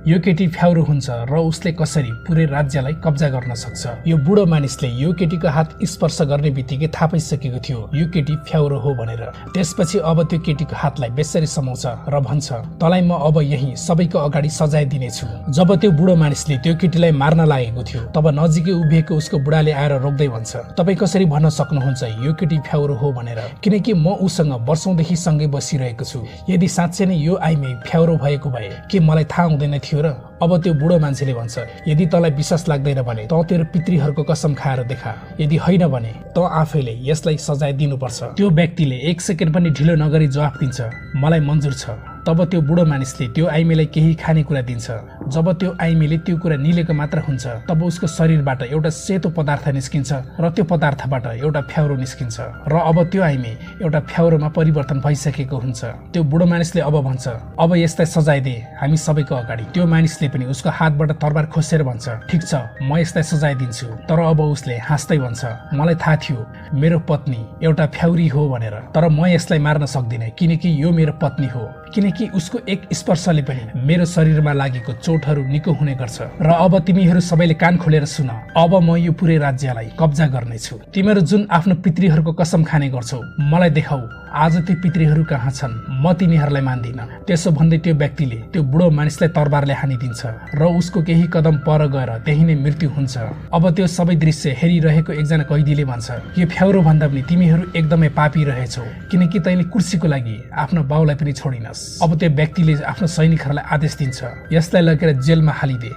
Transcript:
यो केटी फ्याउरो हुन्छ र उसले कसरी पुरै राज्यलाई कब्जा गर्न सक्छ। यो बुढो मानिसले यो केटीको हात स्पर्श गर्ने बित्तिकै थाहा पाइसकेको थियो यो केटी फ्याउरो हो भनेर। त्यसपछि अब त्यो केटीको हातलाई बेसरी समाउँछ र भन्छ, तँलाई म अब यही सबैको अगाडि सजाय दिनेछु। जब त्यो बुढो मानिसले त्यो केटीलाई मार्न लागेको थियो तब नजिकै उभिएको उसको बुढाले आएर रोक्दै भन्छ, तपाईँ कसरी भन्न सक्नुहुन्छ यो केटी फ्याउरो हो भनेर, किनकि म उसँग वर्षौंदेखि सँगै बसिरहेको छु। यदि साँच्चै नै यो आइमे फ्याउरो भएको भए के मलाई थाहा हुँदैन थियो र? अब त्यो बुढो मान्छेले भन्छ, यदि तँलाई विश्वास लाग्दैन भने तँ तेरो पितृहरूको कसम खाएर देखा, यदि होइन भने तँ आफैले यसलाई सजाय दिनुपर्छ। त्यो व्यक्तिले 1 सेकेन्ड पनि ढिलो नगरी जवाफ दिन्छ, मलाई मन्जुर छ। तब त्यो बुढो मानिसले त्यो आइमेलाई केही खानेकुरा दिन्छ। जब त्यो आइमेले त्यो कुरा निलेको मात्र हुन्छ तब उसको शरीरबाट एउटा सेतो पदार्थ निस्किन्छ र त्यो पदार्थबाट एउटा फ्याउरो निस्किन्छ र अब त्यो आइमे एउटा फ्याउरोमा परिवर्तन भइसकेको हुन्छ। त्यो बुढो मानिसले अब भन्छ, अब यसलाई सजाय दे हामी सबैको अगाडि। त्यो मानिसले पनि उसको हातबाट तरबार खोसेर भन्छ, ठिक छ म यसलाई सजाय दिन्छु। तर अब उसले हाँस्दै भन्छ, मलाई थाहा थियो मेरो पत्नी एउटा फ्याउरी हो भनेर, तर म यसलाई मार्न सक्दिनँ किनकि यो मेरो पत्नी हो, किनकि उसको एक स्पर्शले पनि मेरो शरीरमा लागेको चोटहरू निको हुने गर्छ। र अब तिमीहरू सबैले कान खोलेर सुन, अब म यो पुरै राज्यलाई कब्जा गर्नेछु। तिमीहरू जुन आफ्नो पितृहरूको कसम खाने गर्छौ मलाई देखाऊ आज ती पितृहरू कहाँ छन्, म तिनीहरूलाई मान्दिन। त्यसो भन्दै त्यो व्यक्तिले त्यो बुढो मानिसलाई तरबारले हानिदिन्छ र उसको केही कदम पर गएर त्यही नै मृत्यु हुन्छ। अब त्यो सबै दृश्य हेरिरहेको एकजना कैदीले भन्छ, यो फ्याउरो भन्दा पनि तिमीहरू एकदमै पापी रहेछौ, किनकि तैँले कुर्सीको लागि आफ्नो बाउलाई पनि छोडिनस्। अब त्यो व्यक्तिले आफ्नो सैनिकहरूलाई आदेश दिन्छ, यसलाई लगेर जेलमा हालिदे।